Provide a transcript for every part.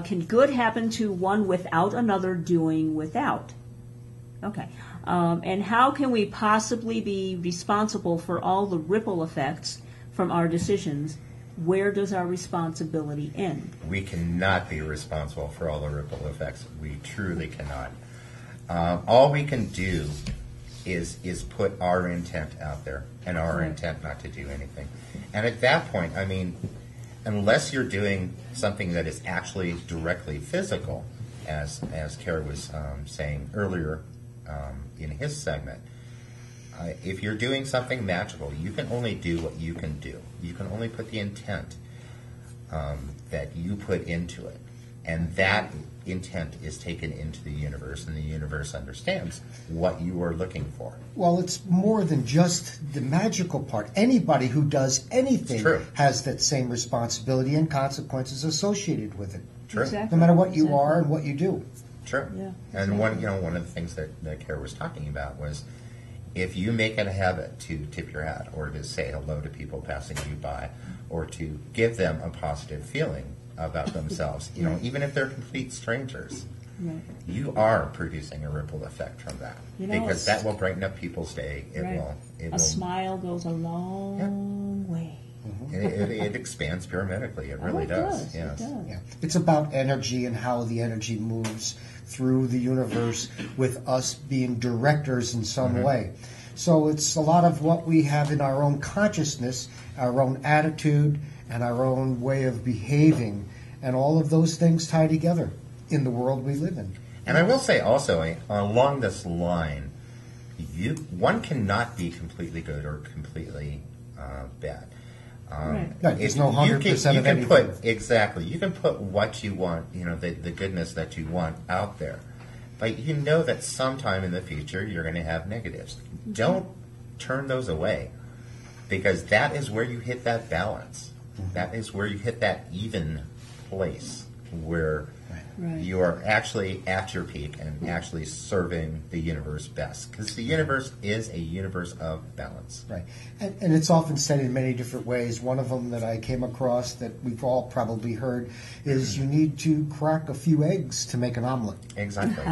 Can good happen to one without another doing without? Okay. And how can we possibly be responsible for all the ripple effects from our decisions? Where does our responsibility end? We cannot be responsible for all the ripple effects. We truly cannot. All we can do is put our intent out there and our intent not to do anything. And at that point, I mean, unless you're doing something that is actually directly physical, as Kara was saying earlier in his segment, if you're doing something magical, you can only do what you can do. You can only put the intent that you put into it. And that intent is taken into the universe, and the universe understands what you are looking for. Well, it's more than just the magical part. Anybody who does anything has that same responsibility and consequences associated with it. True. Exactly. No matter what you are and what you do. True. Yeah, and one of the things that Kara was talking about was, if you make it a habit to tip your hat or to say hello to people passing you by, or to give them a positive feeling about themselves, even if they're complete strangers, you are producing a ripple effect from that, because that will brighten up people's day. It will. Smile goes a long way. Mm-hmm. It expands pyramidically. It really does. Yes. It does. Yeah. It's about energy and how the energy moves through the universe, with us being directors in some way. So it's a lot of what we have in our own consciousness, our own attitude, and our own way of behaving, and all of those things tie together in the world we live in. And I will say also, along this line, one cannot be completely good or completely bad. There's no 100% of anything. You can put what you want, the goodness that you want out there. But you know that sometime in the future you're going to have negatives. Don't turn those away, because that is where you hit that balance. That is where you hit that even place where you are actually at your peak and actually serving the universe best. Because the universe is a universe of balance. Right. And it's often said in many different ways. One of them that I came across that we've all probably heard is you need to crack a few eggs to make an omelet. Exactly.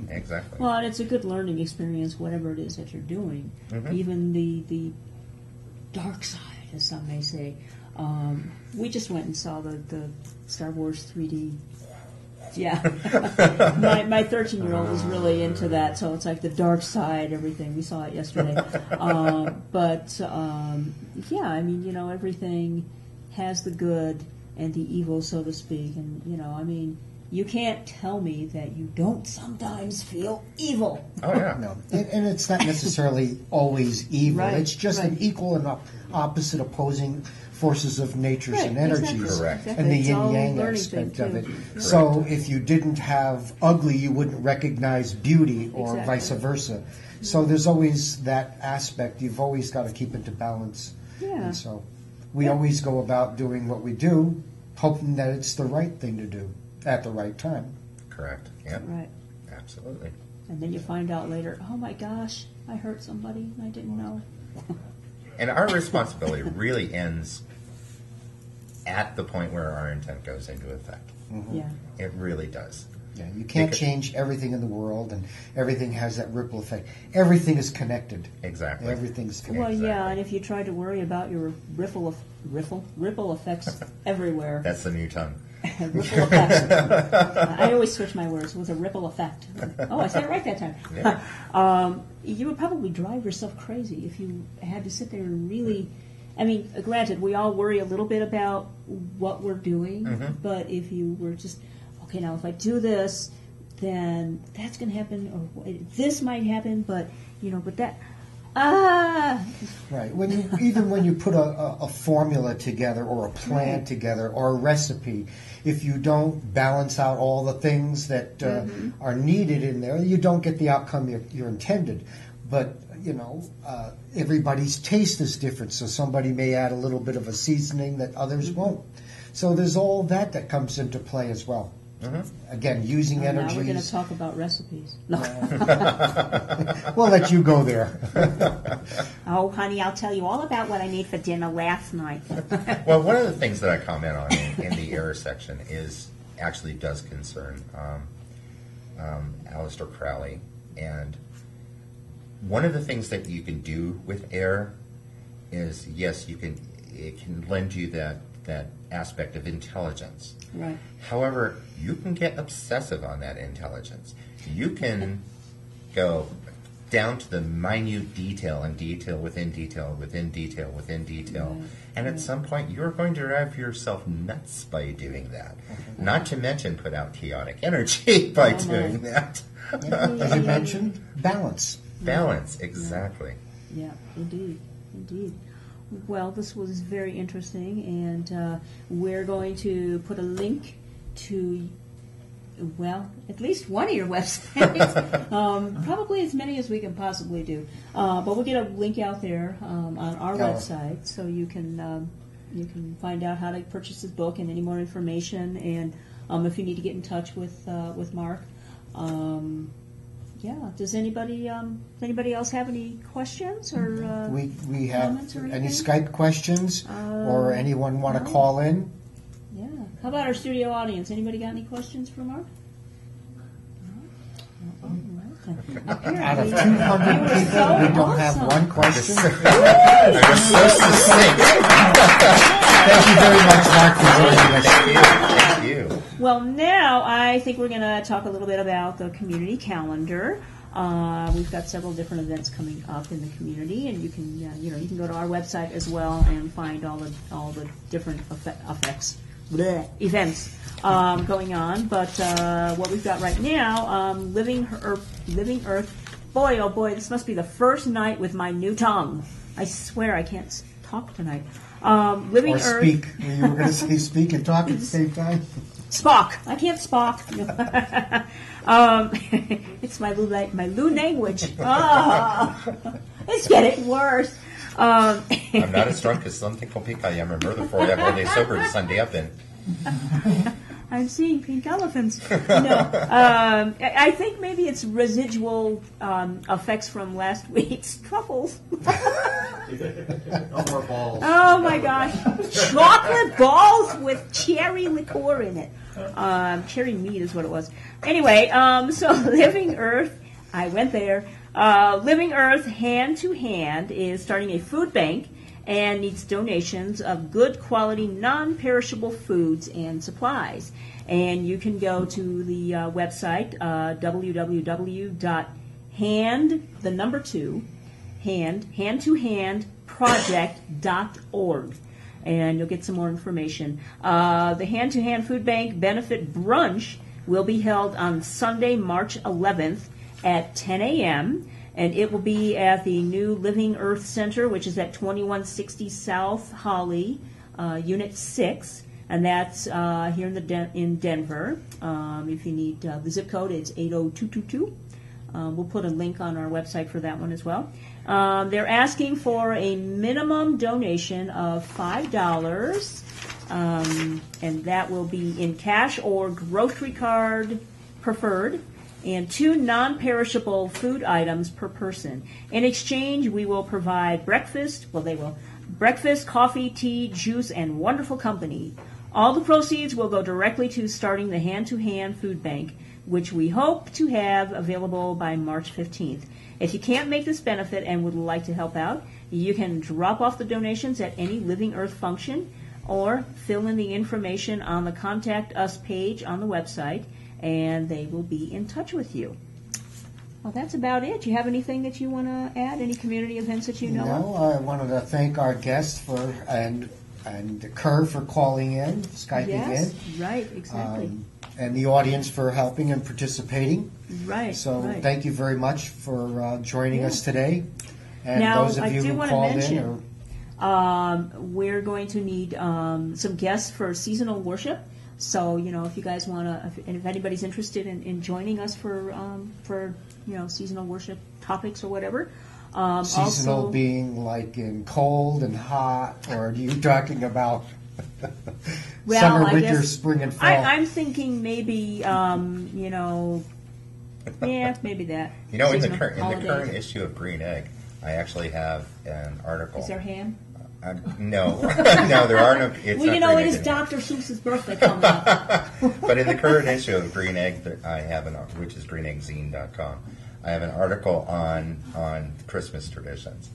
Exactly. Well, and it's a good learning experience, whatever it is that you're doing. Even the dark side, as some may say. We just went and saw the Star Wars 3D. Yeah. my 13-year-old is really into that, so it's like the dark side, everything. We saw it yesterday. Yeah, I mean, everything has the good and the evil, so to speak. And, I mean, you can't tell me that you don't sometimes feel evil. Oh, yeah. No. And it's not necessarily always evil. Right, It's just an equal and opposite opposing forces of natures and energies. Exactly. Correct. And the It's all yin-yang learning aspect thing, of it. too. So if you didn't have ugly, you wouldn't recognize beauty, or Exactly. vice versa. So there's always that aspect. You've always got to keep it to balance. Yeah. And so we always go about doing what we do, hoping that it's the right thing to do at the right time. Correct. Yep. Right. Absolutely. And then you find out later, oh my gosh, I hurt somebody and I didn't know. And our responsibility really ends at the point where our intent goes into effect. Yeah. It really does. Yeah, you can't change everything in the world, and everything has that ripple effect. Everything is connected. Exactly. Everything's connected. Well, yeah, Exactly. and if you try to worry about your ripple effects everywhere. That's the new tongue. Ripple effects. I always switch my words with a ripple effect. Oh, I said it right that time. Yeah. You would probably drive yourself crazy if you had to sit there and really. I mean, granted, we all worry a little bit about what we're doing, but if you were just, okay, now if I do this, then that's going to happen, or this might happen, but that. Right. When you put a formula together, or a plan together, or a recipe, if you don't balance out all the things that are needed in there, you don't get the outcome you're intended. But everybody's taste is different, so somebody may add a little bit of a seasoning that others won't. So there's all that comes into play as well. Again, using energies. Now we're going to talk about recipes. No. We'll let you go there. Oh, honey, I'll tell you all about what I made for dinner last night. Well, one of the things that I comment on in the error section is actually does concern Aleister Crowley. And one of the things that you can do with air is, yes, it can lend you that aspect of intelligence. Right. However, you can get obsessive on that intelligence. You can go down to the minute detail and detail within detail within detail within detail. Right. And at some point, you're going to drive yourself nuts by doing that. Not to mention put out chaotic energy by doing that. As you mentioned, balance. Balance, exactly. Yeah, indeed. Well, this was very interesting, and we're going to put a link to, well, at least one of your websites. Probably as many as we can possibly do. But we'll get a link out there on our website, so you can find out how to purchase this book and any more information. And if you need to get in touch with Marc. Yeah. Does anybody else have any questions or We have comments or any anything? Skype questions or anyone want to call in? Yeah. How about our studio audience? Anybody got any questions for Marc? Out of 200 people, we don't have one question. Thank you very much, Marc, for joining us. Thank you. Well, now I think we're going to talk a little bit about the community calendar. We've got several different events coming up in the community, and you can you can go to our website as well and find all the different events going on. But what we've got right now, Living Earth. Boy, oh boy, this must be the first night with my new tongue. I swear I can't talk tonight. Living Or Earth. speak. You were going to say speak and talk at the same time? Spock. I can't Spock. It's my Lou language. It's getting worse. I'm not as drunk as some think I am. Remember, for that one day sober to Sunday up in. I'm seeing pink elephants. No, I think maybe it's residual effects from last week's truffles. No more balls. Oh my gosh, chocolate balls with cherry liqueur in it. Cherry meat is what it was. Anyway, so Living Earth, I went there. Living Earth Hand to Hand is starting a food bank and needs donations of good quality, non-perishable foods and supplies. And you can go to the website, handtohandproject.org. And you'll get some more information. The Hand to Hand Food Bank Benefit Brunch will be held on Sunday, March 11th at 10 a.m., and it will be at the new Living Earth Center, which is at 2160 South Holly, Unit 6, and that's here in Denver. If you need the zip code, it's 80222. We'll put a link on our website for that one as well. They're asking for a minimum donation of $5, and that will be in cash or grocery card preferred, and 2 non-perishable food items per person. In exchange, we will provide breakfast, coffee, tea, juice, and wonderful company. All the proceeds will go directly to starting the Hand-to-Hand Food Bank, which we hope to have available by March 15th. If you can't make this benefit and would like to help out, you can drop off the donations at any Living Earth function or fill in the information on the Contact Us page on the website, and they will be in touch with you. Well, that's about it. Do you have anything that you want to add? Any community events that you know of? No, I wanted to thank our guests and Kerr for calling in, Skyping Yes, in. right, exactly. And the audience for helping and participating. Right. So right. thank you very much for joining us today. And Now, those of I you do who want to called mention, in. we're going to need some guests for seasonal worship. So, if you guys want to, if anybody's interested in joining us for seasonal worship topics or whatever. Seasonal also, being like in cold and hot, or are you talking about well, summer, I winter, guess, spring, and fall? I'm thinking maybe, maybe that. In the Seasonal current holidays. issue of Green Egg, I actually have an article. Is there ham? No, no, there are no. It's Well, not you know, Green it Egg is in Dr. Seuss's birthday coming up. But in the current issue of Green Egg, I have which is greeneggzine.com. I have an article on Christmas traditions.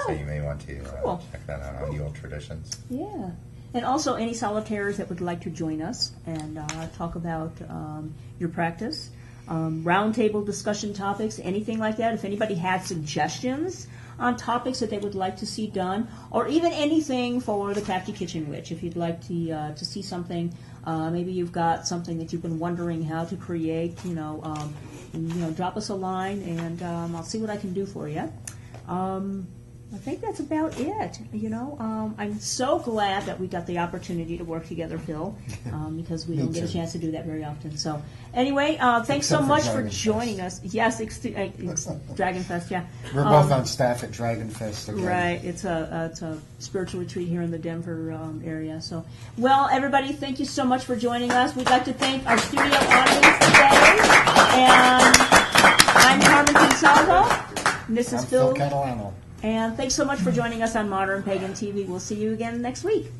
So you may want to cool. check that out on Yule traditions. Yeah. And also any solitaires that would like to join us and talk about your practice, roundtable discussion topics, anything like that. If anybody had suggestions on topics that they would like to see done, or even anything for the Crafty Kitchen Witch. If you'd like to see something, maybe you've got something that you've been wondering how to create, drop us a line, and I'll see what I can do for you. I think that's about it. I'm so glad that we got the opportunity to work together, Phil, because we don't get a chance to do that very often. So, anyway, thanks so much for joining us. Yes, it's Dragon Fest. Yeah, we're both on staff at Dragon Fest again. Right, it's a spiritual retreat here in the Denver area. So, well, everybody, thank you so much for joining us. We'd like to thank our studio audience today, and I'm Carmen Gonsalvo. And this is I'm Phil Catalano. And thanks so much for joining us on Modern Pagan TV. We'll see you again next week.